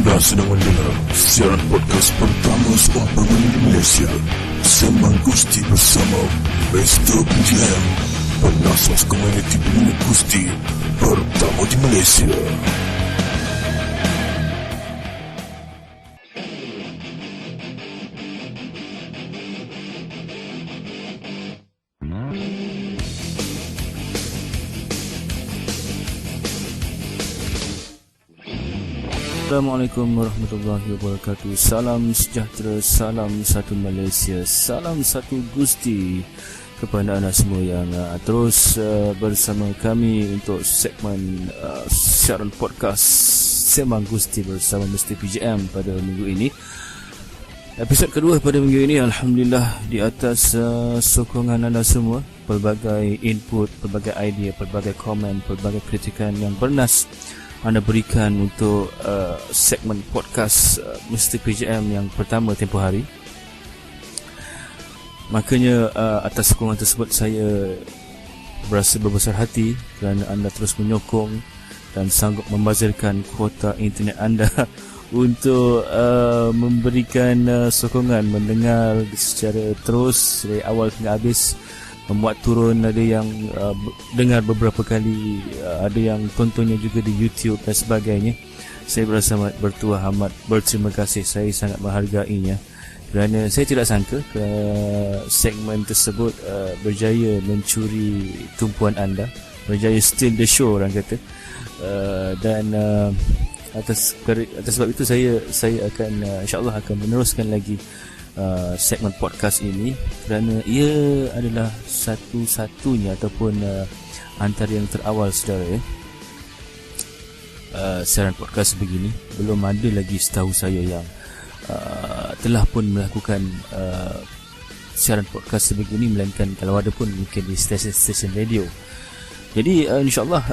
Anda sedang mendengar siaran podcast pertama sebuah permainan di Malaysia. Sembang Gusti bersama Mr. PJM, penasas komuniti dunia Gusti pertama di Malaysia. Assalamualaikum warahmatullahi wabarakatuh. Salam sejahtera, salam satu Malaysia, salam satu Gusti kepada anda semua yang terus bersama kami untuk segmen siaran podcast Sembang Gusti bersama Mr. PJM pada minggu ini. Episod kedua pada minggu ini, alhamdulillah, di atas sokongan anda semua, pelbagai input, pelbagai idea, pelbagai komen, pelbagai kritikan yang bernas anda berikan untuk segmen podcast Mr. PJM yang pertama tempoh hari. Makanya atas sokongan tersebut saya berasa berbesar hati kerana anda terus menyokong dan sanggup membazirkan kuota internet anda untuk memberikan sokongan, mendengar secara terus dari awal hingga habis, memuat turun, ada yang dengar beberapa kali, ada yang tontonnya juga di YouTube dan sebagainya. Saya berasa bertuah amat berterima kasih. Saya sangat menghargainya kerana saya tidak sangka segmen tersebut berjaya mencuri tumpuan anda, berjaya steal the show orang kata. Dan atas sebab itu saya akan insya-Allah akan meneruskan lagi segmen podcast ini kerana ia adalah satu-satunya ataupun antara yang terawal, saudara, ya. Siaran podcast begini belum ada lagi setahu saya yang telah pun melakukan siaran podcast sebegini, melainkan kalau ada pun mungkin di stesen-stesen radio. Jadi insyaAllah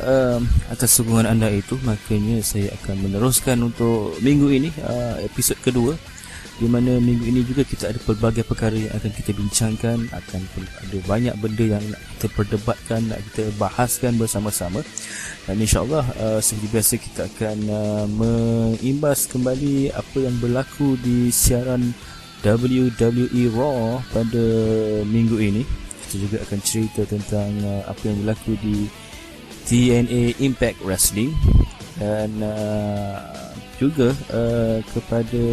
atas sokongan anda itu, makanya saya akan meneruskan untuk minggu ini episod kedua, di mana minggu ini juga kita ada pelbagai perkara yang akan kita bincangkan, akan ada banyak benda yang nak kita perdebatkan, nak kita bahaskan bersama-sama. Dan insyaAllah seperti biasa kita akan mengimbas kembali apa yang berlaku di siaran WWE Raw pada minggu ini. Kita juga akan cerita tentang apa yang berlaku di TNA Impact Wrestling, dan juga kepada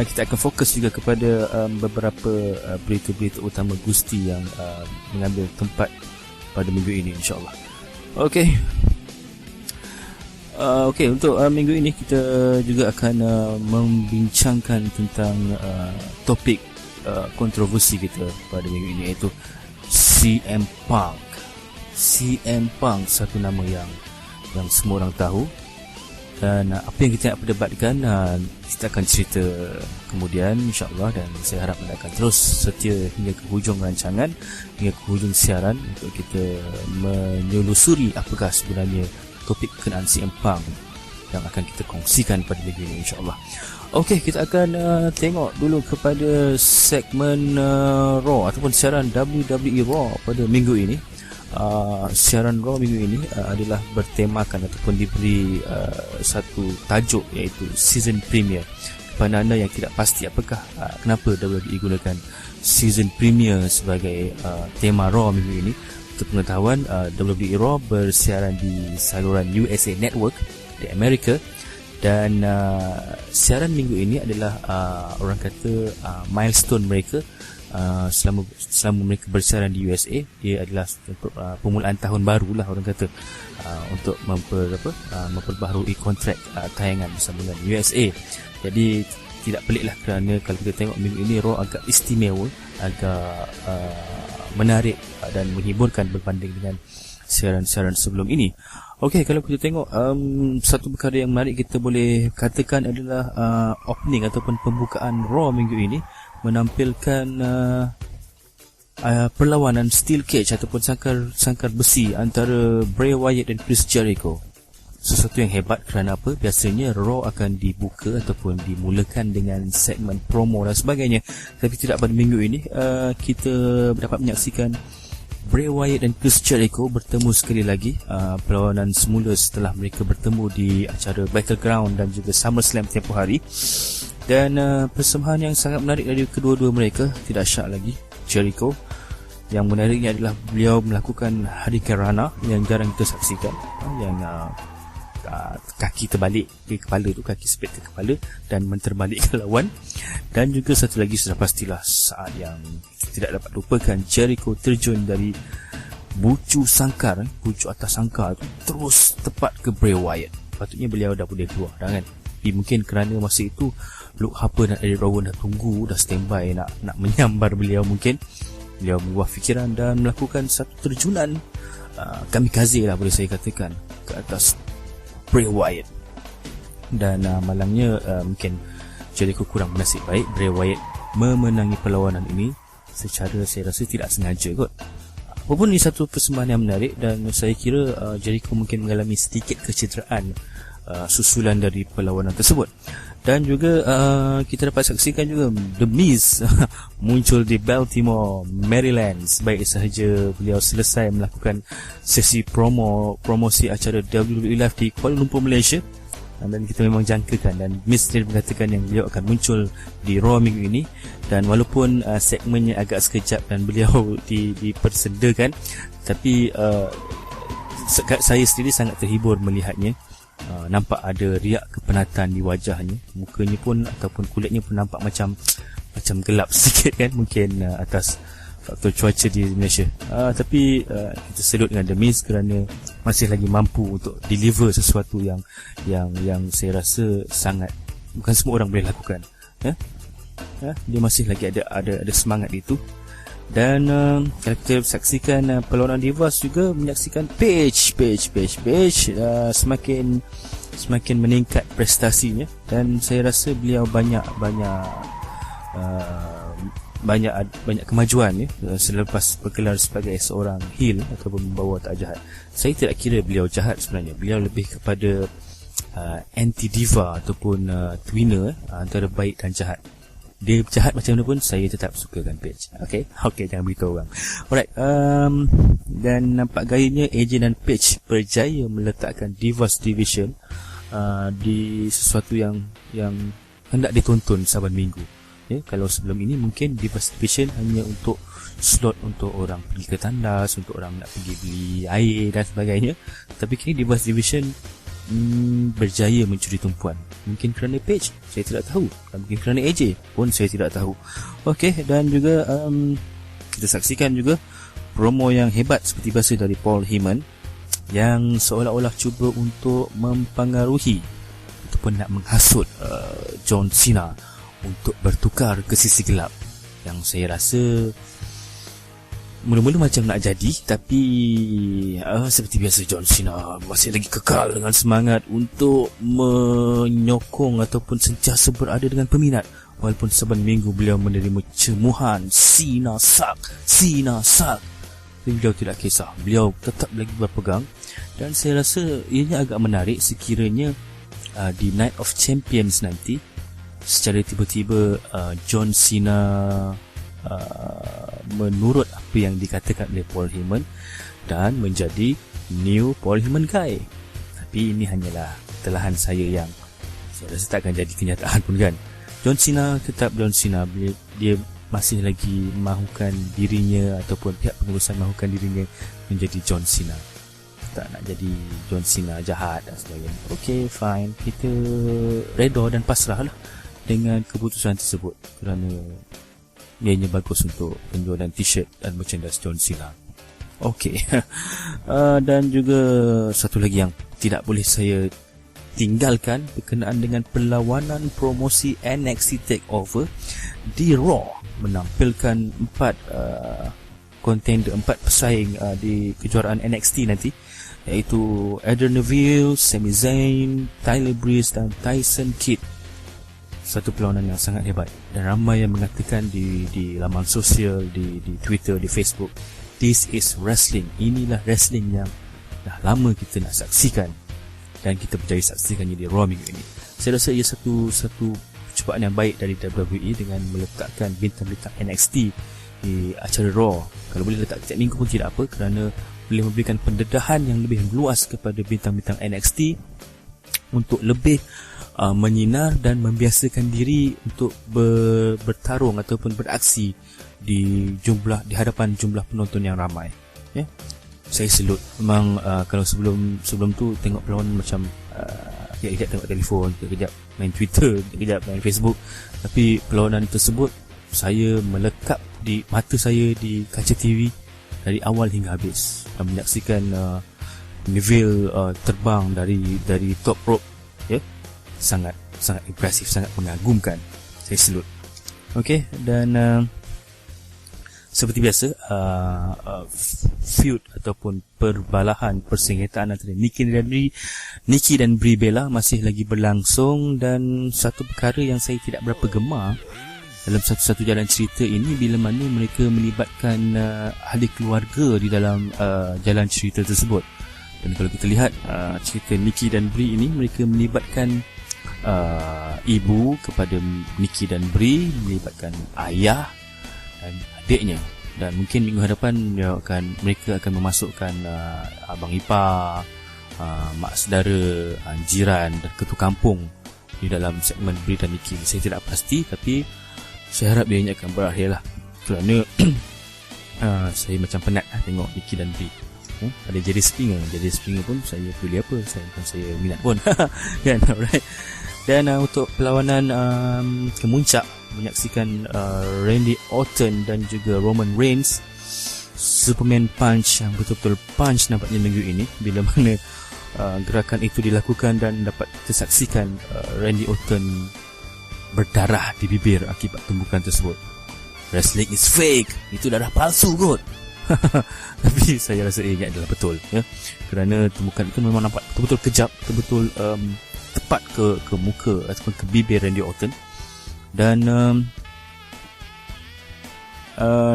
kita akan fokus juga kepada beberapa berita-berita utama Gusti yang mengambil tempat pada minggu ini, insyaAllah. Okey, untuk minggu ini kita juga akan membincangkan tentang topik kontroversi kita pada minggu ini, iaitu CM Punk. CM Punk, satu nama yang semua orang tahu. Dan apa yang kita nak perdebatkan, kita akan cerita kemudian, insyaAllah. Dan saya harap anda akan terus setia hingga ke hujung rancangan, hingga ke hujung siaran, untuk kita menyelusuri apakah sebenarnya topik berkenaan CM Punk yang akan kita kongsikan pada minggu ini, insyaAllah. Okey, kita akan tengok dulu kepada segmen Raw ataupun siaran WWE Raw pada minggu ini. Siaran Raw minggu ini adalah bertemakan ataupun diberi satu tajuk, iaitu Season Premier. Kepada anda yang tidak pasti apakah kenapa WWE gunakan Season Premier sebagai tema Raw minggu ini, untuk pengetahuan, WWE Raw bersiaran di saluran USA Network di Amerika. Dan siaran minggu ini adalah orang kata milestone mereka. Selama mereka bersiaran di USA, dia adalah permulaan tahun baru lah orang kata, untuk memperbaharui kontrak tayangan bersama dengan USA. Jadi tidak peliklah kerana kalau kita tengok minggu ini Raw agak istimewa, agak menarik dan menghiburkan berbanding dengan siaran-siaran sebelum ini. Okey, kalau kita tengok satu perkara yang menarik kita boleh katakan adalah opening ataupun pembukaan Raw minggu ini menampilkan perlawanan steel cage ataupun sangkar besi antara Bray Wyatt dan Chris Jericho. Sesuatu yang hebat kerana apa? Biasanya Raw akan dibuka ataupun dimulakan dengan segmen promo dan sebagainya. Tapi tidak pada minggu ini. Kita dapat menyaksikan Bray Wyatt dan Chris Jericho bertemu sekali lagi, perlawanan semula setelah mereka bertemu di acara Battleground dan juga SummerSlam tempoh hari. Dan persembahan yang sangat menarik dari kedua-dua mereka, tidak syak lagi Jericho. Yang menariknya adalah beliau melakukan Hurricanrana yang jarang kita saksikan, yang kaki terbalik ke kepala tu, kaki split ke kepala dan menterbalik ke lawan. Dan juga satu lagi sudah pastilah saat yang tidak dapat lupakan, Jericho terjun dari bucu sangkar, bucu atas sangkar tu, terus tepat ke Bray Wyatt. Patutnya beliau dah boleh keluar dah kan, tapi mungkin kerana masa itu Luke Harper dan Eric Rowan dah tunggu, dah standby nak menyambar beliau. Mungkin beliau berubah fikiran dan melakukan satu terjunan kamikaze lah boleh saya katakan ke atas Bray Wyatt. Dan malangnya mungkin Jericho kurang bernasib baik, Bray Wyatt memenangi perlawanan ini secara saya rasa tidak sengaja kot. Walaupun ini satu persembahan yang menarik, dan saya kira Jericho mungkin mengalami sedikit kecederaan susulan dari perlawanan tersebut. Dan juga kita dapat saksikan juga The Miz muncul di Baltimore, Maryland. Sebaik sahaja beliau selesai melakukan sesi promosi acara WWE Live di Kuala Lumpur, Malaysia. Dan kita memang jangkakan, dan Miz sendiri mengatakan yang beliau akan muncul di Raw minggu ini. Dan walaupun segmennya agak sekejap dan beliau dipersedakan, tapi saya sendiri sangat terhibur melihatnya. Nampak ada riak kepenatan di wajahnya, mukanya pun ataupun kulitnya pun nampak macam gelap sikit kan, mungkin atas faktor cuaca di Malaysia. Tapi kita salut dengan The Miz kerana masih lagi mampu untuk deliver sesuatu yang saya rasa sangat, bukan semua orang boleh lakukan. Dia masih lagi ada semangat itu. Dan kalau kita saksikan perlawanan Divas, juga menyaksikan Paige semakin meningkat prestasinya, dan saya rasa beliau banyak kemajuan selepas bergelar sebagai seorang heel ataupun membawa watak jahat. Saya tidak kira beliau jahat sebenarnya, beliau lebih kepada anti-diva ataupun twinner antara baik dan jahat. Dia jahat macam mana pun saya tetap sukakan Paige. Okay, jangan beritahu orang. Alright, dan nampak gayanya AJ dan Paige berjaya meletakkan Divas Division di sesuatu yang hendak ditonton saban minggu. Kalau sebelum ini mungkin Divas Division hanya untuk slot untuk orang pergi ke tandas, untuk orang nak pergi beli air dan sebagainya. Tapi kini Divas Division berjaya mencuri tumpuan. Mungkin kerana Paige, saya tidak tahu. Mungkin kerana AJ pun saya tidak tahu. Dan juga kita saksikan juga promo yang hebat seperti biasa dari Paul Heyman, yang seolah-olah cuba untuk mempengaruhi ataupun nak menghasut John Cena untuk bertukar ke sisi gelap, yang saya rasa mula-mula macam nak jadi, tapi seperti biasa John Cena masih lagi kekal dengan semangat untuk menyokong ataupun sentiasa berada dengan peminat. Walaupun saban minggu beliau menerima cemuhan Cena suck, tapi beliau tidak kisah, beliau tetap lagi berpegang. Dan saya rasa ianya agak menarik sekiranya di Night of Champions nanti secara tiba-tiba John Cena menurut apa yang dikatakan oleh Paul Heyman dan menjadi new Paul Heyman guy. Tapi ini hanyalah telahan saya yang saya rasa tak akan jadi kenyataan pun kan. John Cena tetap John Cena, dia masih lagi mahukan dirinya ataupun pihak pengurusan mahukan dirinya menjadi John Cena, tak nak jadi John Cena jahat dan sebagainya. Okay, fine, kita reda dan pasrah lah dengan keputusan tersebut kerana ianya bagus untuk penjualan t-shirt dan merchandise John Cena. Dan juga satu lagi yang tidak boleh saya tinggalkan berkenaan dengan perlawanan promosi NXT TakeOver di Raw, menampilkan 4 pesaing di kejuaraan NXT nanti, iaitu Adrian Neville, Sami Zayn, Tyler Breeze dan Tyson Kidd. Satu perlawanan yang sangat hebat, dan ramai yang mengatakan di laman sosial, di Twitter, di Facebook, this is wrestling. Inilah wrestling yang dah lama kita nak saksikan, dan kita berjaya saksikannya di Raw minggu ini. Saya rasa ia satu percubaan yang baik dari WWE dengan meletakkan bintang-bintang NXT di acara Raw. Kalau boleh letak tiap minggu pun tidak apa, kerana boleh memberikan pendedahan yang lebih luas kepada bintang-bintang NXT untuk lebih menyinar dan membiasakan diri untuk bertarung ataupun beraksi di hadapan jumlah penonton yang ramai. Ya, saya salute. Memang kalau sebelum tu tengok perlawanan macam kejap tengok telefon, kejap main Twitter, kejap main Facebook, tapi perlawanan tersebut saya melekap di mata saya di kaca TV dari awal hingga habis dan menyaksikan Neville terbang dari top rope. Ya, sangat impresif, sangat mengagumkan. Saya salute. Okey, dan seperti biasa, feud ataupun perbalahan persengketaan antara Nikki dan Brie Bella masih lagi berlangsung, dan satu perkara yang saya tidak berapa gemar dalam satu jalan cerita ini bila mana mereka melibatkan ahli keluarga di dalam jalan cerita tersebut. Dan kalau kita lihat cerita Nikki dan Brie ini, mereka melibatkan ibu kepada Nikki dan Brie, melibatkan ayah dan adiknya, dan mungkin minggu hadapan mereka akan memasukkan abang ipar, mak saudara, jiran dan ketua kampung di dalam segmen Brie dan Nikki. Saya tidak pasti, tapi saya harap ianya akan berakhir lah, kerana saya macam penat tengok Nikki dan Brie. Ada Jerry Springer pun saya pilih apa, saya minat pun. Kan, alright. Dan untuk perlawanan kemuncak, menyaksikan Randy Orton dan juga Roman Reigns, Superman Punch yang betul-betul punch nampaknya minggu ini, bila mana gerakan itu dilakukan dan dapat kita saksikan Randy Orton berdarah di bibir akibat tumbukan tersebut. Wrestling is fake, itu darah palsu kot. Tapi saya rasa ini adalah betul, ya, kerana tumbukan itu memang nampak betul-betul kejap, betul-betul tepat ke muka ataupun ke bibir Randy Orton. Dan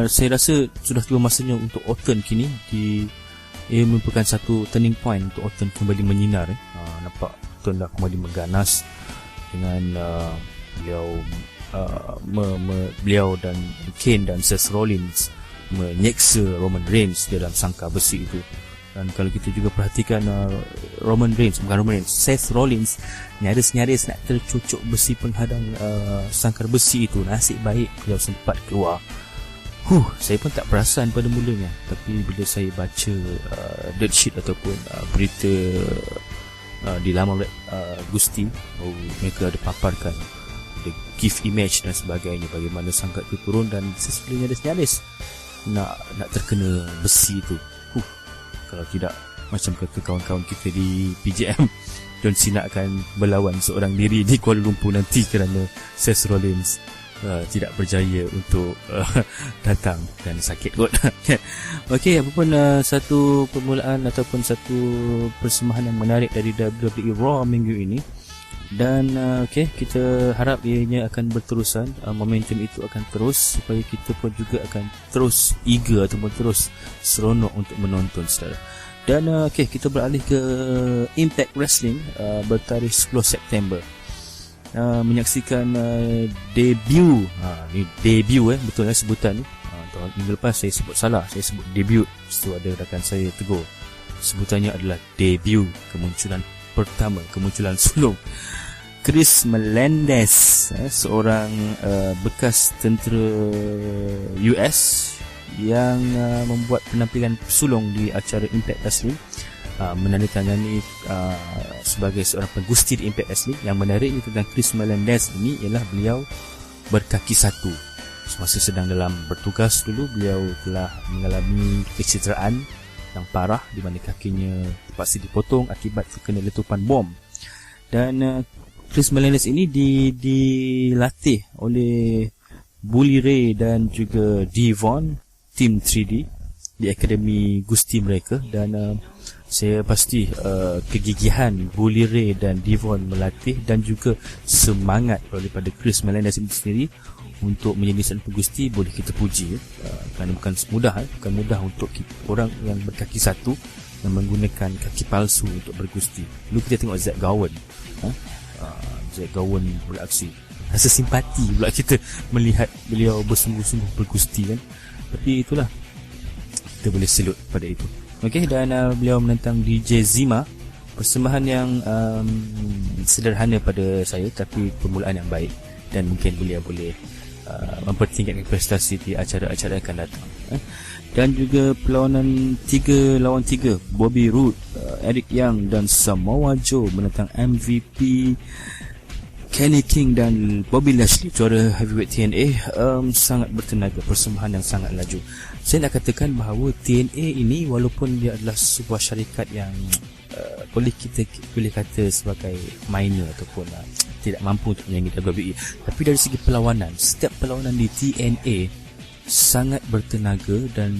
saya rasa sudah tiba masanya untuk Orton kini ia merupakan satu turning point untuk Orton kembali menyinar. Nampak Orton dah kembali mengganas dengan beliau dan Kane dan Seth Rollins menyeksa Roman Reigns dalam sangkar besi itu. Dan kalau kita juga perhatikan Seth Rollins nyaris-nyaris nak tercucuk besi penghadang sangkar besi itu. Nasib baik beliau sempat keluar. Saya pun tak perasan pada mulanya, tapi bila saya baca dirt sheet ataupun berita di laman Gusti, mereka ada paparkan the gift image dan sebagainya, bagaimana sangkar itu turun dan sesekali nyaris-nyaris nak terkena besi itu. Kalau tidak, macam kata kawan-kawan kita di PJM, John Cena akan berlawan seorang diri di Kuala Lumpur nanti kerana Seth Rollins tidak berjaya untuk datang dan sakit kot. Okey, apapun satu permulaan ataupun satu persembahan yang menarik dari WWE Raw minggu ini. Dan okey, kita harap ianya akan berterusan, momentum itu akan terus, supaya kita pun juga akan terus eager ataupun terus seronok untuk menonton, saudara. Dan okey, kita beralih ke Impact Wrestling bertarikh 10 September. Menyaksikan debut. Ni debut betul sebutan ni. Minggu lepas saya sebut salah, saya sebut debut. Lepas tu ada rakan saya tegur, sebutannya adalah debut, kemunculan pertama, kemunculan sulung Chris Melendez, seorang bekas tentera US yang membuat penampilan sulung di acara Impact Wrestling, menandatangani sebagai seorang pengusti di Impact Wrestling. Yang menariknya tentang Chris Melendez ini ialah beliau berkaki satu. Semasa sedang dalam bertugas dulu, beliau telah mengalami kecederaan yang parah di mana kakinya terpaksa dipotong akibat terkena letupan bom. Dan Chris Melendez ini dilatih oleh Bully Ray dan juga Devon, tim 3D di akademi gusti mereka. Dan saya pasti kegigihan Bully Ray dan Devon melatih dan juga semangat daripada Chris Melendez itu sendiri untuk menjadi seorang pengusti boleh kita puji, kerana bukan mudah untuk orang yang berkaki satu yang menggunakan kaki palsu untuk bergusti. Dulu kita tengok Zack Gowen, Zack Gowen beraksi, rasa simpati pula kita melihat beliau bersungguh-sungguh bergusti kan. Tapi itulah, kita boleh salute pada itu. Okey, dan beliau menentang DJ Zima. Persembahan yang sederhana pada saya, tapi permulaan yang baik, dan mungkin beliau boleh mempertingkatkan prestasi di acara-acara yang akan datang. Dan juga perlawanan 3 lawan 3, Bobby Roode, Eric Young dan Samoa Joe menentang MVP Kenny King dan Bobby Lashley, juara heavyweight TNA. Sangat bertenaga, persembahan yang sangat laju. Saya nak katakan bahawa TNA ini, walaupun dia adalah sebuah syarikat yang boleh kata sebagai minor ataupun tidak mampu untuk menyaingi WWE, tapi dari segi perlawanan, setiap perlawanan di TNA sangat bertenaga dan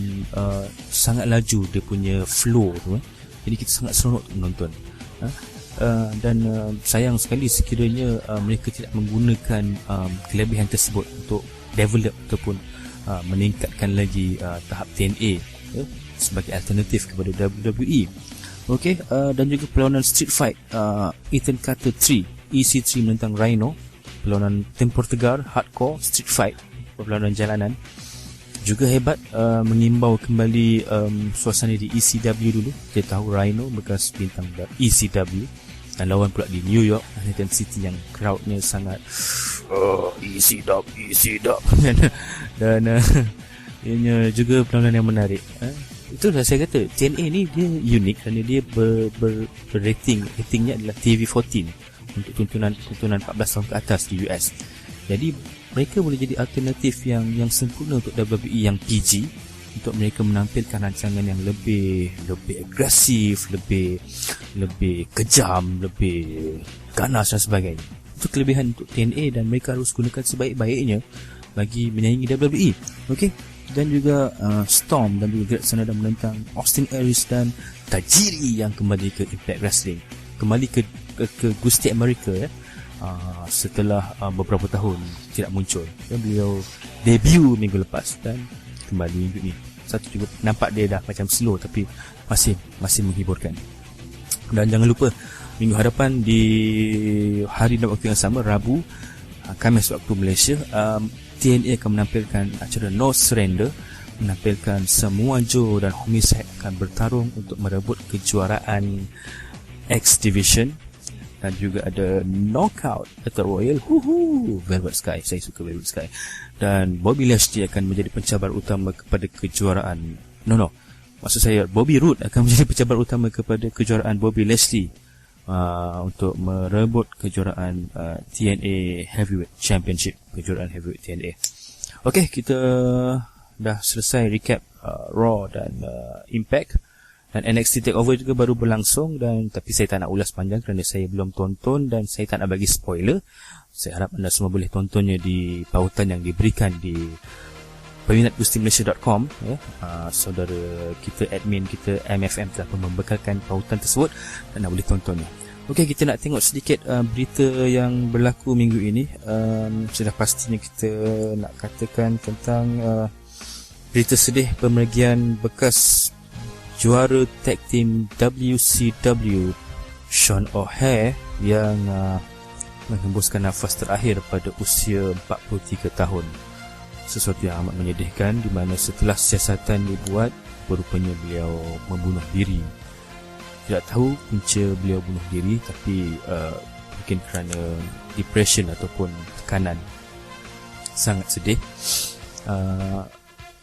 sangat laju dia punya flow tu. Jadi kita sangat seronok menonton. Dan sayang sekali sekiranya mereka tidak menggunakan kelebihan tersebut untuk develop ataupun meningkatkan lagi tahap TNA sebagai alternatif kepada WWE. Okey, dan juga perlawanan Street Fight, Ethan Carter 3, EC3 menentang Rhino, perlawanan tempur tegar, hardcore, Street Fight, perlawanan jalanan. Juga hebat, mengimbau kembali suasana di ECW dulu. Kita tahu Rhino bekas bintang ECW dan lawan pula di New York, Manhattan City, yang crowdnya sangat ECW dan ianya juga perlawanan yang menarik. Itulah saya kata TNA ni dia unik kerana dia ratingnya adalah TV14 untuk tontonan 14 tahun ke atas di US. Jadi mereka boleh jadi alternatif yang sempurna untuk WWE yang PG, untuk mereka menampilkan rancangan yang lebih agresif, lebih kejam, lebih ganas dan sebagainya. Itu kelebihan untuk TNA dan mereka harus gunakan sebaik-baiknya bagi menyaingi WWE. Okey, dan juga Storm dan juga Great Sanada menentang Austin Aries dan Tajiri yang kembali ke Impact Wrestling, kembali ke Gusti America setelah beberapa tahun tidak muncul. Beliau debut minggu lepas dan kembali minggu ni. Satu juga nampak dia dah macam slow, tapi masih menghiburkan. Dan jangan lupa minggu hadapan di hari dan waktu yang sama, Rabu, Khamis waktu Malaysia, TNA akan menampilkan acara No Surrender, menampilkan Samoa Joe dan Homicide akan bertarung untuk merebut kejuaraan X Division, dan juga ada Knockout Battle Royal, Velvet Sky, saya suka Velvet Sky, dan Bobby Lashley akan menjadi pencabar utama kepada kejuaraan maksud saya Bobby Roode akan menjadi pencabar utama kepada kejuaraan Bobby Lashley untuk merebut kejuaraan TNA Heavyweight Championship, kejuaraan Heavyweight TNA. Okey, kita dah selesai recap Raw dan Impact, dan NXT TakeOver juga baru berlangsung, tapi saya tak nak ulas panjang kerana saya belum tonton dan saya tak nak bagi spoiler. Saya harap anda semua boleh tontonnya di pautan yang diberikan di peminatgustimalaysia.com. Saudara kita, admin kita MFM telah membekalkan pautan tersebut dan anda boleh tontonnya. Okey, kita nak tengok sedikit berita yang berlaku minggu ini. Sudah pastinya kita nak katakan tentang berita sedih pemergian bekas juara tag team WCW Sean O'Haire yang menghembuskan nafas terakhir pada usia 43 tahun. Sesuatu yang amat menyedihkan, di mana setelah siasatan dibuat, berupanya beliau membunuh diri. Tidak tahu punca beliau bunuh diri, tapi mungkin kerana depression ataupun tekanan. Sangat sedih.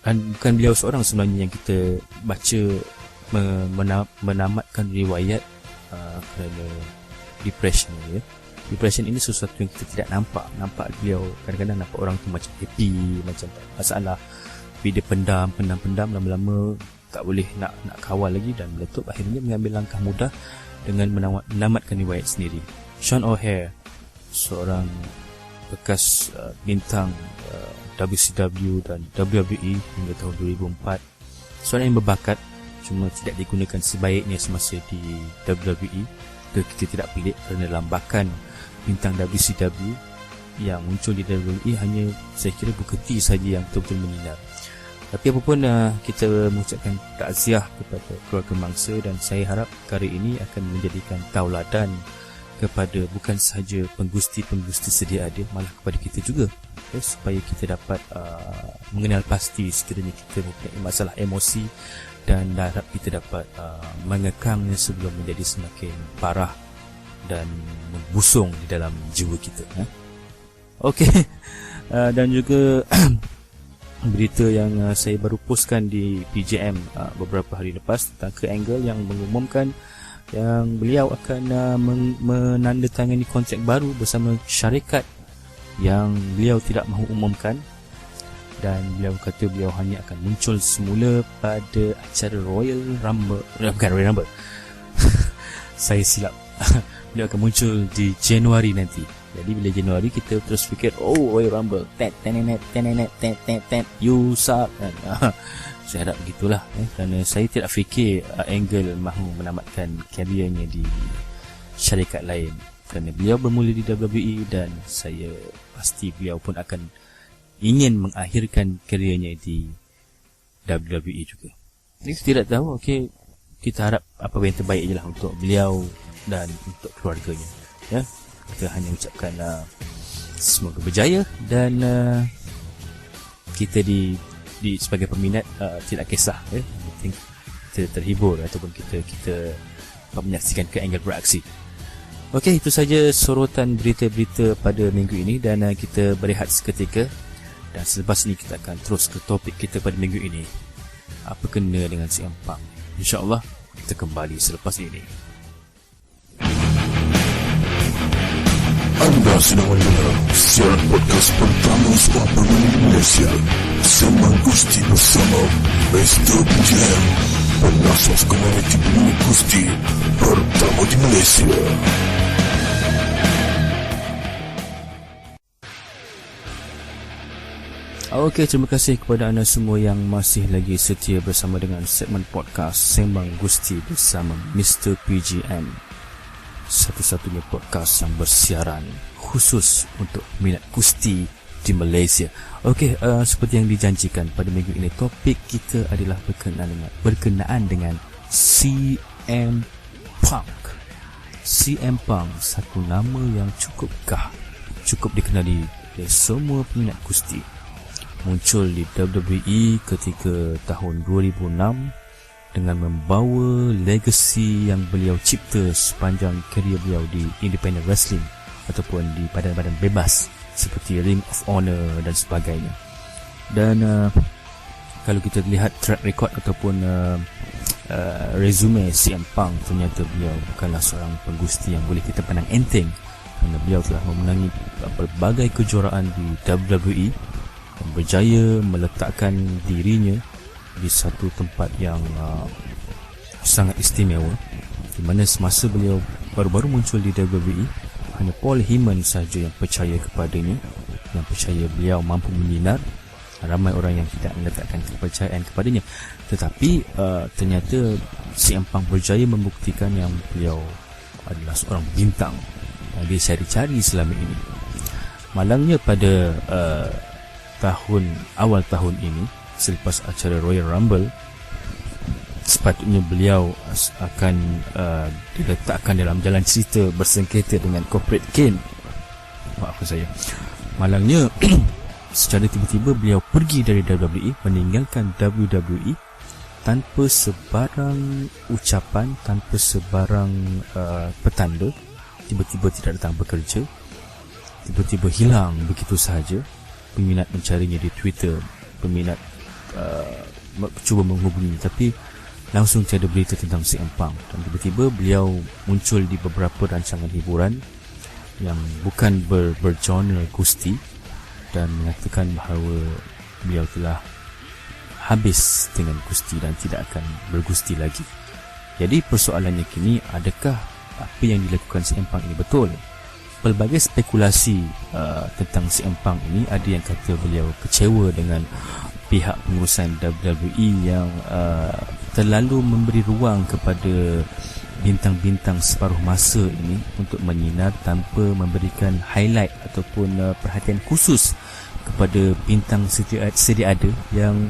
Dan bukan beliau seorang sebenarnya yang kita baca menamatkan riwayat kerana depression ya. Depression ini sesuatu yang kita tidak nampak beliau. Kadang-kadang nampak orang tu macam happy, macam tak masalah, tapi dia pendam lama-lama tak boleh nak kawal lagi dan meletup. Akhirnya mengambil langkah mudah dengan menamatkan riwayat sendiri. Sean O'Haire, seorang bekas bintang WCW dan WWE hingga tahun 2004, seorang yang berbakat, cuma tidak digunakan sebaiknya semasa di WWE. Kita tidak pelik kerana lambakan bintang WCW yang muncul di WWE hanya saya kira Booker T saja yang betul-betul menyinari. Tapi apapun, kita mengucapkan takziah kepada keluarga mangsa dan saya harap perkara ini akan menjadikan tauladan kepada bukan sahaja penggusti-penggusti sedia ada, malah kepada kita juga, supaya kita dapat mengenal pasti sekiranya kita mempunyai masalah emosi, dan harap kita dapat mengekangnya sebelum menjadi semakin parah dan membusung di dalam jiwa kita. Okey. Dan juga berita yang saya baru postkan di PJM beberapa hari lepas tentang Ke-Angle yang mengumumkan yang beliau akan menandatangani kontrak baru bersama syarikat yang beliau tidak mahu umumkan, dan beliau kata beliau hanya akan muncul semula pada acara Royal Rumble, bukan Royal Rumble saya silap beliau akan muncul di Januari nanti. Jadi bila Januari kita terus fikir, oh Royal Rumble, you suck. Saya harap begitulah, kerana saya tidak fikir Angle mahu menamatkan kariernya di syarikat lain, kerana beliau bermula di WWE dan saya pasti beliau pun akan ingin mengakhirkan kariernya di WWE juga. Jadi tidak tahu, okey, kita harap apa yang terbaik je lah untuk beliau dan untuk keluarganya. Kita hanya ucapkan semoga berjaya, dan kita di sebagai peminat tidak kisah, penting kita terhibur ataupun kita menyaksikan Ke-Angle beraksi. Okey, itu saja sorotan berita-berita pada minggu ini, dan kita berehat seketika, dan selepas ini kita akan terus ke topik kita pada minggu ini. Apa kena dengan CM Punk? InsyaAllah kita kembali selepas ini. Anda sedang mendengar siaran podcast pertama Suara Permainan Malaysia, Sembang Gusti bersama Mr. PJM, penasas komuniti pemain Gusti pertama di Malaysia. Okey, terima kasih kepada anda semua yang masih lagi setia bersama dengan segmen podcast Sembang Gusti bersama Mr. PJM, satu-satunya podcast yang bersiaran khusus untuk minat Gusti di Malaysia. Okey, seperti yang dijanjikan pada minggu ini, topik kita adalah berkenaan dengan CM Punk. CM Punk, satu nama yang cukup dikenali oleh semua peminat Gusti. Muncul di WWE ketika tahun 2006 dengan membawa legasi yang beliau cipta sepanjang karier beliau di independent wrestling ataupun di badan-badan bebas seperti Ring of Honor dan sebagainya. Dan kalau kita lihat track record ataupun resume CM Punk, ternyata beliau bukanlah seorang penggusti yang boleh kita pandang enteng, kerana beliau telah memenangi berbagai kejuaraan di WWE dan berjaya meletakkan dirinya di satu tempat yang sangat istimewa, di mana semasa beliau baru-baru muncul di WWE, hanya Paul Heyman sahaja yang percaya kepadanya, yang percaya beliau mampu menyinar. Ramai orang yang tidak meletakkan kepercayaan kepadanya, tetapi ternyata CM Punk berjaya membuktikan yang beliau adalah seorang bintang yang dicari-cari selama ini. Malangnya pada awal tahun ini, selepas acara Royal Rumble, sepatutnya beliau akan diletakkan dalam jalan cerita bersengketa dengan Corporate Kane. Maafkan saya. Malangnya secara tiba-tiba beliau pergi dari WWE, meninggalkan WWE tanpa sebarang ucapan, tanpa sebarang petanda. Tiba-tiba tidak datang bekerja, tiba-tiba hilang begitu sahaja. Peminat mencarinya di Twitter, peminat cuba menghubungi, tapi langsung tiada berita tentang CM Punk. Dan tiba-tiba beliau muncul di beberapa rancangan hiburan yang bukan bergenre Gusti, dan mengatakan bahawa beliau telah habis dengan Gusti dan tidak akan bergusti lagi. Jadi persoalannya kini, adakah apa yang dilakukan CM Punk ini betul? Pelbagai spekulasi tentang CM Punk ini, ada yang kata beliau kecewa dengan pihak pengurusan WWE yang terlalu memberi ruang kepada bintang-bintang separuh masa ini untuk menyinar tanpa memberikan highlight ataupun perhatian khusus kepada bintang sedia ada yang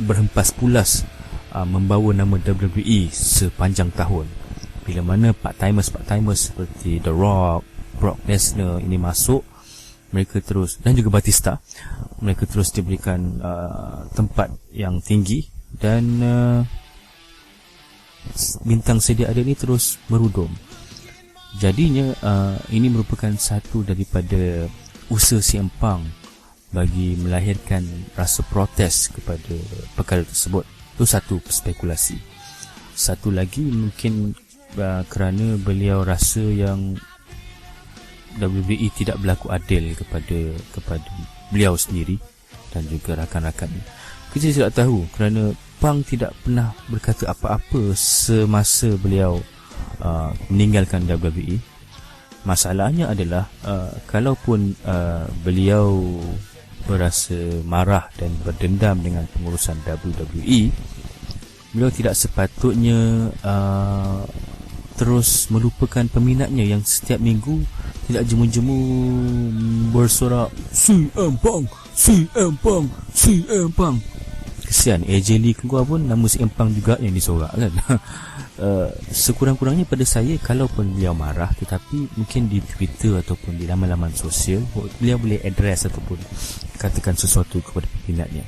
berhempas pulas membawa nama WWE sepanjang tahun. bila mana part-timers seperti The Rock, Brock Lesnar ini masuk, mereka terus, dan juga Batista, mereka terus diberikan tempat yang tinggi, dan bintang sedia ada ni terus merudum. Jadinya ini merupakan satu daripada usaha CM Punk bagi melahirkan rasa protes kepada perkara tersebut. Itu satu spekulasi. Satu lagi mungkin kerana beliau rasa yang WWE tidak berlaku adil kepada beliau sendiri dan juga rakan-rakannya. Kita tidak tahu kerana Punk tidak pernah berkata apa-apa semasa beliau meninggalkan WWE. Masalahnya adalah kalaupun beliau berasa marah dan berdendam dengan pengurusan WWE, beliau tidak sepatutnya terus melupakan peminatnya yang setiap minggu tidak jemu-jemu bersorak CM Punk, CM Punk, CM Punk. Kesian AJ Lee keluar pun nama CM Punk juga yang disorak kan. Sekurang-kurangnya pada saya, kalaupun beliau marah, tetapi mungkin di Twitter ataupun di laman-laman sosial, beliau boleh address ataupun katakan sesuatu kepada peminatnya.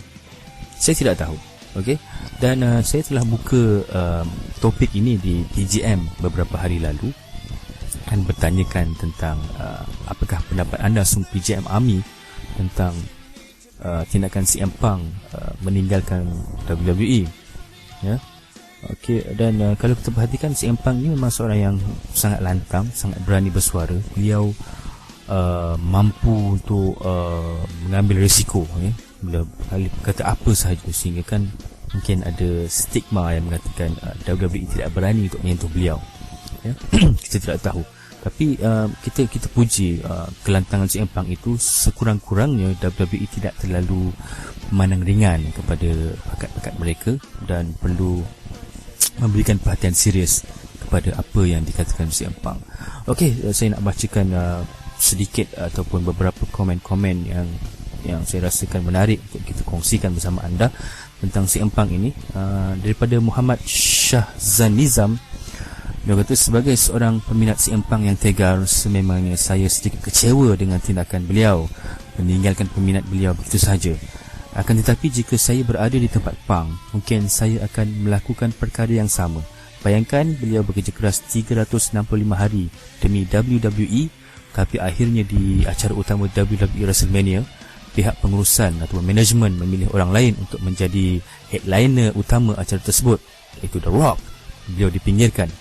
Saya tidak tahu. Okay? Dan saya telah buka topik ini di PGM beberapa hari lalu dan bertanyakan tentang apakah pendapat anda semua PGM Army tentang tindakan CM Punk meninggalkan WWE. Ya. Okey, dan kalau kita perhatikan, CM Punk ni memang seorang yang sangat lantang, sangat berani bersuara. Beliau mampu untuk mengambil risiko, ya. Beliau kata apa sahaja, sehingga kan mungkin ada stigma yang mengatakan WWE tidak berani untuk menyentuh beliau, ya. Kita tidak tahu, tapi kita puji kelantangan CM Punk itu. Sekurang-kurangnya WWE tidak terlalu memandang ringan kepada bakat-bakat mereka dan perlu memberikan perhatian serius kepada apa yang dikatakan CM Punk. Okey, saya nak bacakan sedikit ataupun beberapa komen-komen yang saya rasakan menarik untuk kita kongsikan bersama anda tentang CM Punk ini. Daripada Muhammad Shahzan Nizam, dia kata, sebagai seorang peminat CM Punk yang tegar, sememangnya saya sedikit kecewa dengan tindakan beliau meninggalkan peminat beliau begitu sahaja. Akan tetapi jika saya berada di tempat Punk, mungkin saya akan melakukan perkara yang sama. Bayangkan beliau bekerja keras 365 hari demi WWE, tapi akhirnya di acara utama WWE WrestleMania, pihak pengurusan atau manajemen memilih orang lain untuk menjadi headliner utama acara tersebut, iaitu The Rock. Beliau dipinggirkan.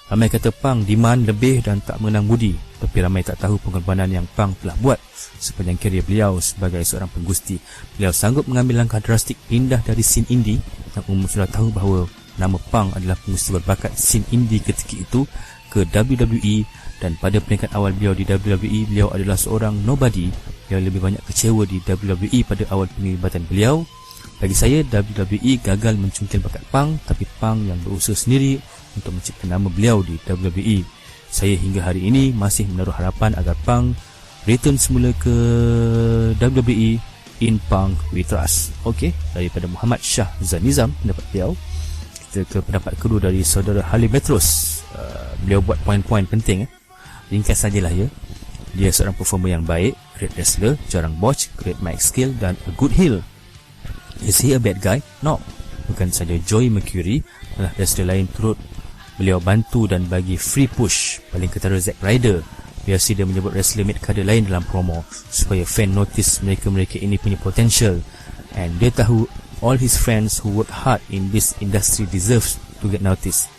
Ramai kata Punk demand lebih dan tak menang budi, tapi ramai tak tahu pengorbanan yang Punk telah buat sepanjang kerjaya beliau sebagai seorang penggusti. Beliau sanggup mengambil langkah drastik pindah dari scene indie, yang umum sudah tahu bahawa nama Punk adalah penggusti berbakat scene indie ketika itu, ke WWE, dan pada peringkat awal beliau di WWE, beliau adalah seorang nobody yang lebih banyak kecewa di WWE pada awal penglibatan beliau. Bagi saya, WWE gagal mencungkil bakat Punk, tapi Punk yang berusaha sendiri untuk mencipta nama beliau di WWE. Saya hingga hari ini masih menaruh harapan agar Punk return semula ke WWE. In Punk we trust. Okey, daripada Muhammad Shah Zanizam pendapat beliau. Kita ke pendapat kedua dari saudara Halim Metros. Beliau buat poin-poin penting. Ringkas sajalah ya. Dia seorang performer yang baik, great wrestler, jarang botch, great mic skill dan a good heel. Is he a bad guy? No. Bukan saja Joey Mercury, malah wrestler lain turut beliau bantu dan bagi free push. Paling ketara Zack Ryder, biasa dia menyebut wrestler mid-carder lain dalam promo supaya fan notice mereka-mereka ini punya potential, and dia tahu all his friends who work hard in this industry deserves to get noticed.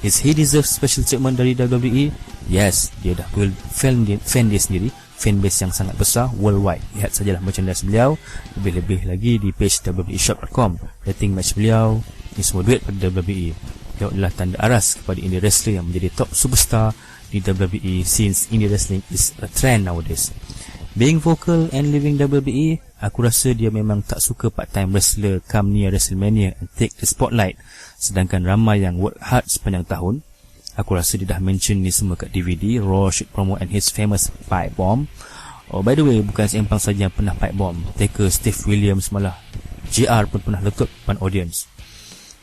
Is he deserve special treatment dari WWE? Yes, dia dah build fan dia sendiri, fanbase yang sangat besar worldwide. Lihat sajalah merchandise beliau, lebih-lebih lagi di page www.shop.com. Rating match beliau, ini semua duit pada WWE. Beliau adalah tanda aras kepada indie wrestler yang menjadi top superstar di WWE, since indie wrestling is a trend nowadays. Being vocal and leaving WWE, aku rasa dia memang tak suka part-time wrestler come near WrestleMania and take the spotlight, sedangkan ramai yang work hard sepanjang tahun. Aku rasa dia dah mention ni semua kat DVD. Raw should promote and his famous pipe bomb. Oh, by the way, bukan CM Punk saja yang pernah pipe bomb. Taker, Steve Williams, malah JR pun pernah letup depan audience.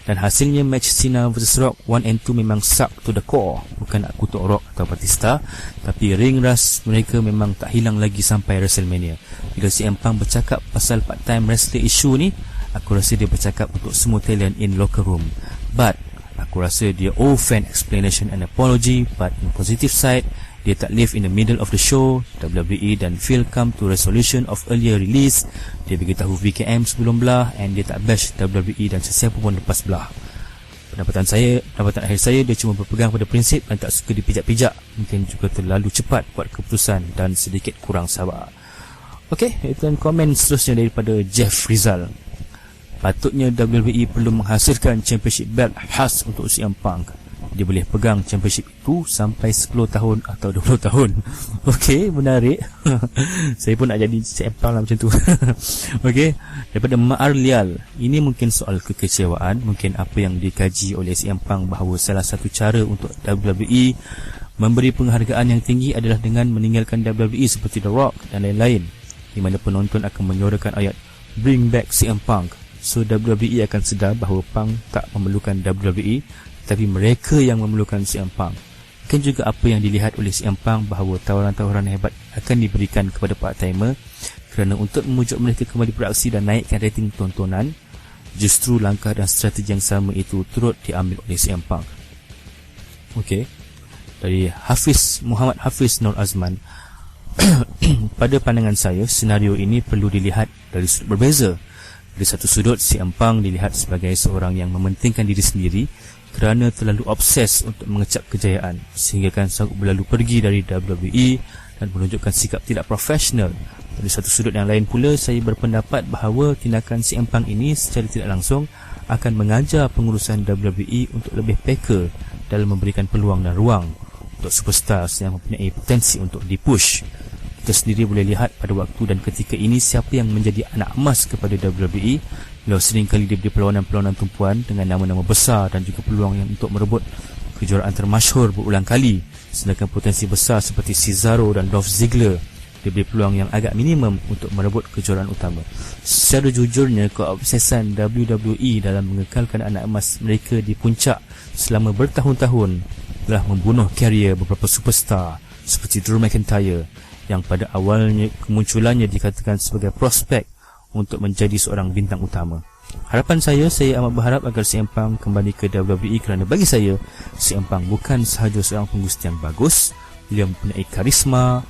Dan hasilnya match Cena vs Rock 1 and 2 memang suck to the core. Bukan nak kutuk Rock atau Batista, tapi ring rust mereka memang tak hilang lagi sampai WrestleMania. Bila CM Punk bercakap pasal part-time wrestler issue ni, aku rasa dia bercakap untuk semua talent in locker room. But aku rasa dia owe fan explanation and apology. But in positive side, dia tak live in the middle of the show. WWE dan Phil come to resolution of earlier release. Dia beritahu VKM sebelum belah, and dia tak bash WWE dan sesiapa pun lepas belah. Pendapatan akhir saya, dia cuma berpegang pada prinsip dan tak suka dipijak-pijak. Mungkin juga terlalu cepat buat keputusan dan sedikit kurang sabar. Okey, itu komen seterusnya daripada Jeff Rizal. Patutnya WWE perlu menghasilkan championship belt khas untuk CM Punk. Dia boleh pegang championship itu sampai 10 tahun atau 20 tahun. Okey, menarik. Saya pun nak jadi CM Punk lah macam tu. Okey, daripada Ma'ar Lial. Ini mungkin soal kekecewaan. Mungkin apa yang dikaji oleh CM Punk bahawa salah satu cara untuk WWE memberi penghargaan yang tinggi adalah dengan meninggalkan WWE seperti The Rock dan lain-lain, di mana penonton akan menyorakan ayat "Bring back CM Punk". So WWE akan sedar bahawa Punk tak memerlukan WWE, tapi mereka yang memerlukan CM Punk. Mungkin juga apa yang dilihat oleh CM Punk bahawa tawaran-tawaran hebat akan diberikan kepada part-timer kerana untuk memujuk mereka kembali beraksi dan naikkan rating tontonan. Justru langkah dan strategi yang sama itu turut diambil oleh CM Punk. Okey, dari Muhammad Hafiz Nur Azman. Pada pandangan saya, senario ini perlu dilihat dari sudut berbeza. Dari satu sudut, CM Punk dilihat sebagai seorang yang mementingkan diri sendiri kerana terlalu obses untuk mengecap kejayaan, sehingga kan sanggup berlalu pergi dari WWE dan menunjukkan sikap tidak profesional. Dari satu sudut yang lain pula, saya berpendapat bahawa tindakan CM Punk ini secara tidak langsung akan mengajar pengurusan WWE untuk lebih peka dalam memberikan peluang dan ruang untuk superstars yang mempunyai potensi untuk dipush. Kita sendiri boleh lihat pada waktu dan ketika ini siapa yang menjadi anak emas kepada WWE. Beliau seringkali diberi perlawanan-perlawanan tumpuan dengan nama-nama besar dan juga peluang yang untuk merebut kejuaraan termasyhur berulang kali, sedangkan potensi besar seperti Cesaro dan Dolph Ziggler diberi peluang yang agak minimum untuk merebut kejuaraan utama. Secara jujurnya, keobsesan WWE dalam mengekalkan anak emas mereka di puncak selama bertahun-tahun telah membunuh karier beberapa superstar seperti Drew McIntyre yang pada awalnya kemunculannya dikatakan sebagai prospek untuk menjadi seorang bintang utama. Harapan saya amat berharap agar CM Punk kembali ke WWE kerana bagi saya, CM Punk bukan sahaja seorang penggusti yang bagus, beliau mempunyai karisma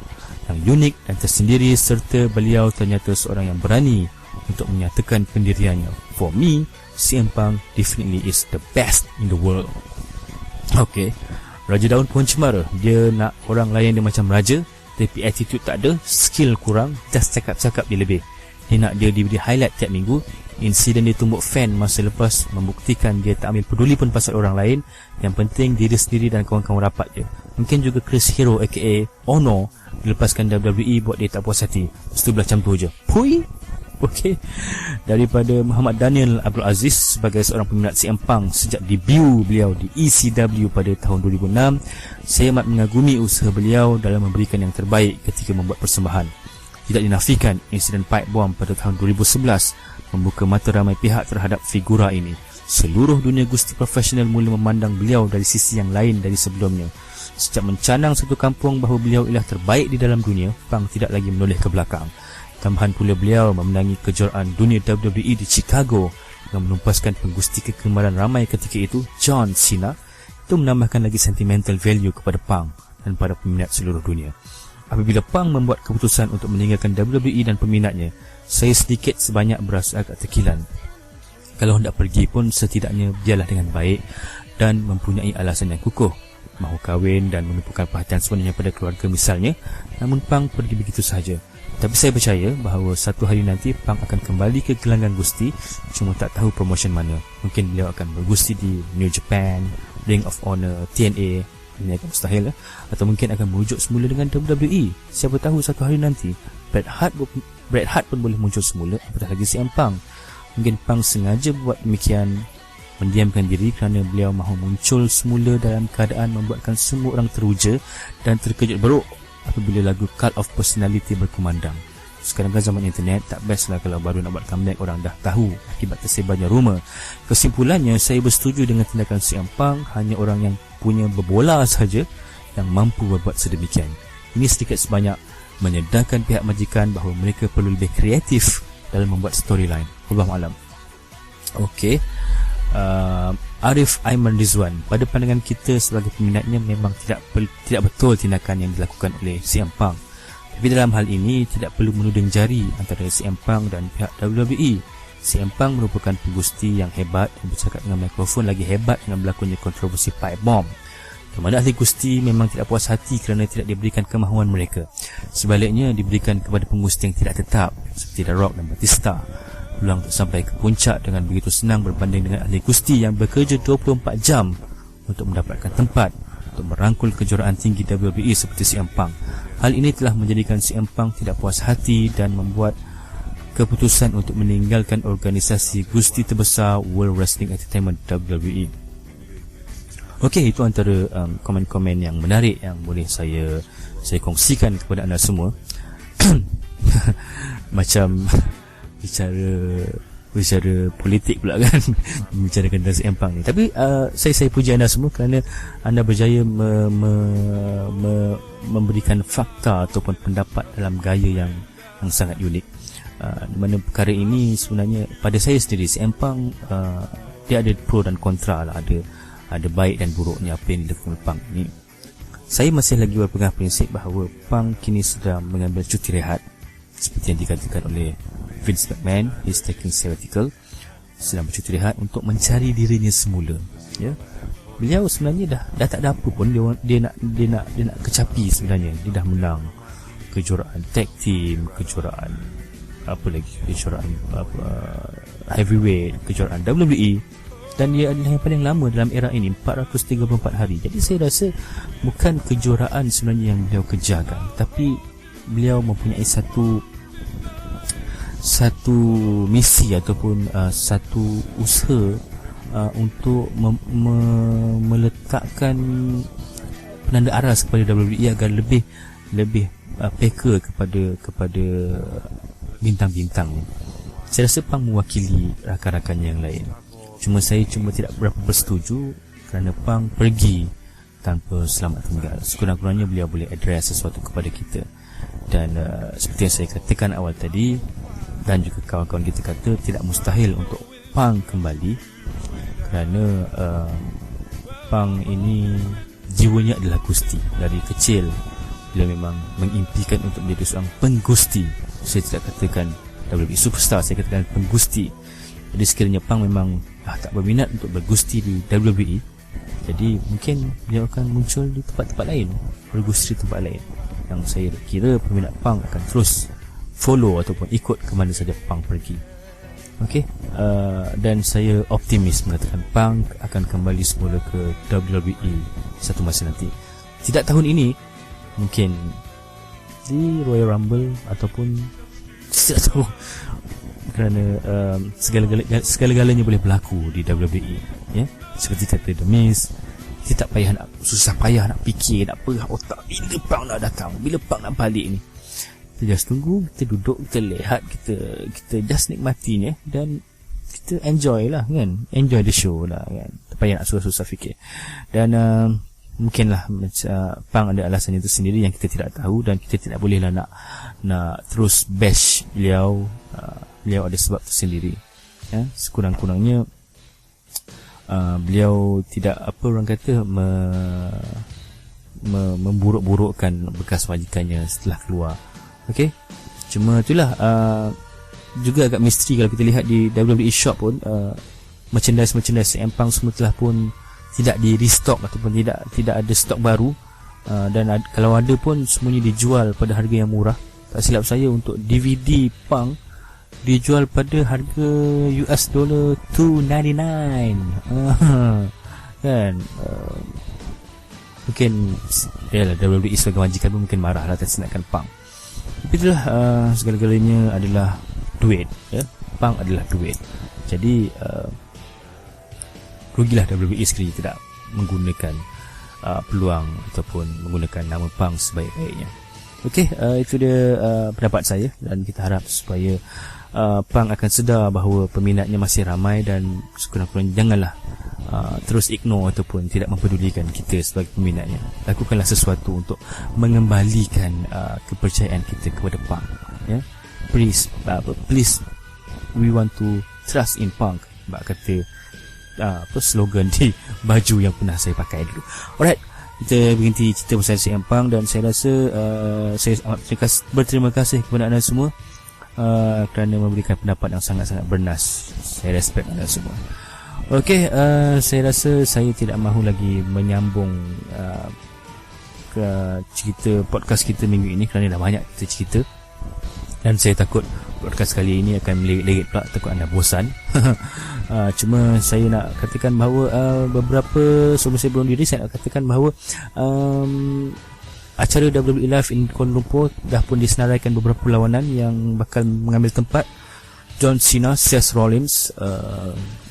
yang unik dan tersendiri, serta beliau ternyata seorang yang berani untuk menyatakan pendiriannya. For me, CM Punk definitely is the best in the world. Okay, Raja Daun Pohon Cemara, dia nak orang layan dia macam raja, tapi attitude tak ada, skill kurang, just cakap-cakap dia lebih. Dia nak dia diberi highlight tiap minggu. Insiden dia tumbuk fan masa lepas membuktikan dia tak ambil peduli pun pasal orang lain. Yang penting diri sendiri dan kawan-kawan rapat dia. Mungkin juga Chris Hero aka Ono dilepaskan WWE buat dia tak puas hati. Lepas tu belah macam tu je. Pui. Okey. Daripada Muhammad Daniel Abdul Aziz, sebagai seorang peminat CM Punk sejak debut beliau di ECW pada tahun 2006, saya amat mengagumi usaha beliau dalam memberikan yang terbaik ketika membuat persembahan. Tidak dinafikan, insiden pipe bomb pada tahun 2011 membuka mata ramai pihak terhadap figura ini. Seluruh dunia gusti profesional mula memandang beliau dari sisi yang lain dari sebelumnya. Sejak mencanang satu kampung bahawa beliau ialah terbaik di dalam dunia, Punk tidak lagi menoleh ke belakang. Tambahan pula beliau memenangi kejuaraan dunia WWE di Chicago yang menumpaskan penggusti kegemaran ramai ketika itu, John Cena. Itu menambahkan lagi sentimental value kepada Punk dan para peminat seluruh dunia. Apabila Punk membuat keputusan untuk meninggalkan WWE dan peminatnya, saya sedikit sebanyak berasa agak terkilan. Kalau hendak pergi pun setidaknya biarlah dengan baik dan mempunyai alasan yang kukuh, mahu kahwin dan menumpukan perhatian sepenuhnya pada keluarga misalnya. Namun Punk pergi begitu sahaja. Tapi saya percaya bahawa satu hari nanti Punk akan kembali ke gelanggang gusti, cuma tak tahu promotion mana. Mungkin beliau akan bergusti di New Japan, Ring of Honor, TNA. Ini akan mustahil lah. Atau mungkin akan merujuk semula dengan WWE. Siapa tahu satu hari nanti Bret Hart pun boleh muncul semula, apatah lagi CM Punk. Mungkin Punk sengaja buat demikian, mendiamkan diri kerana beliau mahu muncul semula dalam keadaan membuatkan semua orang teruja dan terkejut beruk apabila lagu Cult of Personality berkumandang. Sekarang kan zaman internet, tak best lah kalau baru nak buat comeback orang dah tahu akibat tersebarnya rumor. Kesimpulannya, saya bersetuju dengan tindakan CM Punk. Hanya orang yang punya berbola saja yang mampu berbuat sedemikian. Ini sedikit sebanyak menyedarkan pihak majikan bahawa mereka perlu lebih kreatif dalam membuat storyline. Wallahualam. Okey. Arif Aiman Rizwan, pada pandangan kita sebagai peminatnya, memang tidak betul tindakan yang dilakukan oleh CM Punk. Tapi dalam hal ini tidak perlu menuding jari antara CM Punk dan pihak WWE. CM Punk merupakan pengusti yang hebat dan bercakap dengan mikrofon lagi hebat dengan berlakunya kontroversi pipe bomb. Kepada ahli gusti memang tidak puas hati kerana tidak diberikan kemahuan mereka. Sebaliknya diberikan kepada pengusti yang tidak tetap seperti The Rock dan Batista peluang untuk sampai ke puncak dengan begitu senang berbanding dengan ahli gusti yang bekerja 24 jam untuk mendapatkan tempat untuk merangkul kejuaraan tinggi WWE seperti CM Punk. Hal ini telah menjadikan CM Punk tidak puas hati dan membuat keputusan untuk meninggalkan organisasi gusti terbesar World Wrestling Entertainment WWE. Okey, itu antara komen-komen yang menarik yang boleh saya kongsikan kepada anda semua. Macam bicara politik pula kan, membicarakan tentang CM Punk ni. Tapi saya puji anda semua kerana anda berjaya memberikan fakta ataupun pendapat dalam gaya yang sangat unik. Di mana perkara ini sebenarnya pada saya sendiri, CM Punk dia ada pro dan kontra lah, ada baik dan buruknya apa yang dilakukan Punk ni. Saya masih lagi berpegang prinsip bahawa Punk kini sedang mengambil cuti rehat seperti yang dikatakan oleh Vince McMahon. He's taking sabbatical, sedang bercuti rehat untuk mencari dirinya semula. Ya, beliau sebenarnya dah tak ada apa pun. Dia nak kecapi sebenarnya. Dia dah menang kejuaraan tag team, kejuaraan apa lagi, kejuaraan heavyweight, kejuaraan WWE, dan dia adalah yang paling lama dalam era ini, 434 hari. Jadi saya rasa bukan kejuaraan sebenarnya yang beliau kejarkan, tapi beliau mempunyai satu misi ataupun satu usaha untuk meletakkan penanda aras kepada WWE agar lebih peka kepada bintang-bintang. Saya rasa Punk mewakili rakan-rakannya yang lain. Saya tidak berapa bersetuju kerana Punk pergi tanpa selamat tinggal. Sekurang-kurangnya beliau boleh address sesuatu kepada kita. Dan seperti yang saya katakan awal tadi, dan juga kawan-kawan kita kata, tidak mustahil untuk Punk kembali kerana Punk ini jiwanya adalah gusti. Dari kecil beliau memang mengimpikan untuk menjadi seorang penggusti. Saya tidak katakan WWE superstar, saya katakan penggusti. Jadi sekiranya Punk memang tak berminat untuk bergusti di WWE, jadi mungkin beliau akan muncul di tempat-tempat lain, bergusti di tempat lain. Yang saya kira peminat Punk akan terus follow ataupun ikut ke mana saja Punk pergi. Okey, dan saya optimis mengatakan Punk akan kembali semula ke WWE satu masa nanti. Tidak tahun ini, mungkin di Royal Rumble ataupun tidak tahu, kerana segala-galanya boleh berlaku di WWE, ya. Seperti kata The Miz, kita tak payah susah payah nak fikir, nak perah otak bila Punk nak datang, bila Punk nak balik ni. Kita just tunggu, kita duduk, kita lihat, kita just nikmatinya dan kita enjoy lah kan, enjoy the show lah kan, tak payah nak susah-susah fikir. Dan mungkinlah Punk ada alasannya itu sendiri yang kita tidak tahu, dan kita tidak bolehlah nak terus bash beliau. Beliau ada sebab tersendiri, ya. Sekurang-kurangnya beliau tidak, apa orang kata, memburuk-burukkan bekas majikannya setelah keluar. Okey, cuma itulah juga agak misteri kalau kita lihat di WWE shop pun, merchandise CM Punk semua telah pun tidak di restock ataupun tidak ada stok baru, dan kalau ada pun semuanya dijual pada harga yang murah. Tak silap saya, untuk DVD Punk dijual pada harga US dollar $2.99 kan. Mungkin yalah, WWE sebagai majikan pun mungkin marah lah tersenakkan Punk. Tapi itulah, segala-galanya adalah duit, ya. Punk adalah duit. Jadi rugilah WWE sekali tidak menggunakan peluang ataupun menggunakan nama Punk sebaik-baiknya. Okey, itu dia pendapat saya, dan kita harap supaya Pang akan sedar bahawa peminatnya masih ramai, dan sekurang-kurangnya janganlah terus ignore ataupun tidak mempedulikan kita sebagai peminatnya. Lakukanlah sesuatu untuk mengembalikan kepercayaan kita kepada Pang, ya. Please, we want to trust in Pang. Bak kata slogan di baju yang pernah saya pakai dulu. Alright, kita berhenti cerita pasal CM Punk, dan saya rasa saya amat berterima kasih kepada anda semua kerana memberikan pendapat yang sangat-sangat bernas. Saya respect anda semua. Okey, saya rasa saya tidak mahu lagi menyambung ke cerita podcast kita minggu ini kerana dah banyak kita cerita, dan saya takut podcast kali ini akan melerit-lerit pula, takut anda bosan. Cuma saya nak katakan bahawa beberapa sebelum saya bunuh diri, saya nak katakan bahawa acara WWE Live in Kuala Lumpur dah pun disenaraikan beberapa perlawanan yang bakal mengambil tempat John Cena, Seth Rollins,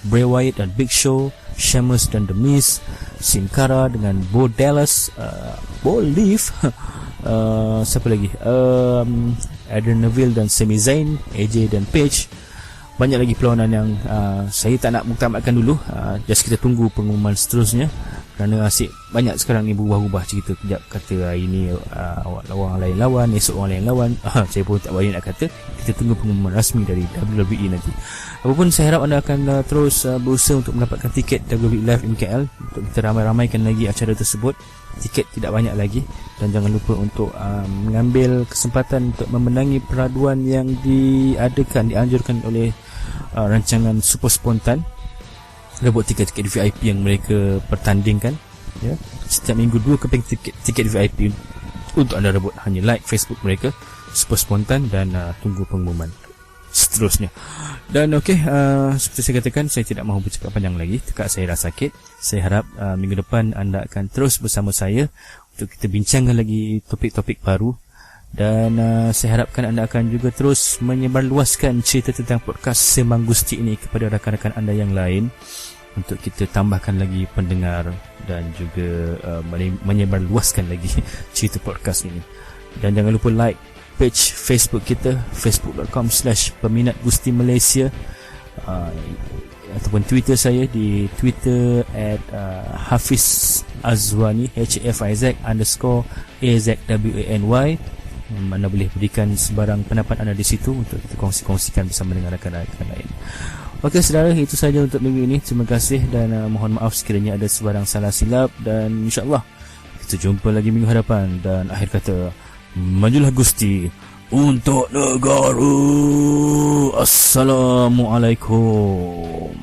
Bray Wyatt dan Big Show, Sheamus dan The Miz, Sin Cara dengan Bo Dallas, Bo Leaf, siapa lagi, Adrian Neville dan Sami Zayn, AJ dan Paige. Banyak lagi perlawanan yang saya tak nak muktamadkan dulu. Just kita tunggu pengumuman seterusnya, kerana asyik banyak sekarang ni berubah-ubah cerita. Kejap kata hari ni orang lain lawan, esok orang lain lawan. Saya pun tak berani nak kata. Kita tunggu pengumuman rasmi dari WWE nanti. Apapun, saya harap anda akan terus berusaha untuk mendapatkan tiket WWE Live in KL, untuk kita ramai-ramaikan lagi acara tersebut. Tiket tidak banyak lagi, dan jangan lupa untuk mengambil kesempatan untuk memenangi peraduan yang dianjurkan oleh rancangan Super Spontan. Rebut tiket-tiket VIP yang mereka pertandingkan, ya. Setiap minggu 2 keping tiket VIP untuk anda rebut. Hanya like Facebook mereka Super Spontan, dan tunggu pengumuman seterusnya. Dan okey, seperti saya katakan, saya tidak mahu bercakap panjang lagi, tekak saya dah sakit. Saya harap minggu depan anda akan terus bersama saya untuk kita bincangkan lagi topik-topik baru. Dan saya harapkan anda akan juga terus menyebarluaskan cerita tentang podcast Sembang Gusti ini kepada rakan-rakan anda yang lain, untuk kita tambahkan lagi pendengar dan juga menyebarluaskan lagi cerita podcast ini. Dan jangan lupa like page Facebook kita, facebook.com/peminat Gusti Malaysia, ataupun Twitter saya di Twitter @Hafiz Azwani, HAFIZ_AZWANY. Anda boleh berikan sebarang pendapat anda di situ untuk kita kongsi-kongsikan bersama dengan rakan-rakan lain. Okey saudara, itu saja untuk minggu ini. Terima kasih, dan mohon maaf sekiranya ada sebarang salah silap, dan insya-Allah kita jumpa lagi minggu hadapan. Dan akhir kata, majulah Gusti untuk negara. Assalamualaikum.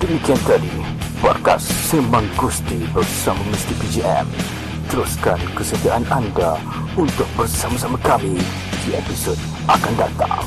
Demikian tadi podcast Sembang Gusti bersama Mr. PGM. Teruskan kesetiaan anda untuk bersama-sama kami di episod akan datang.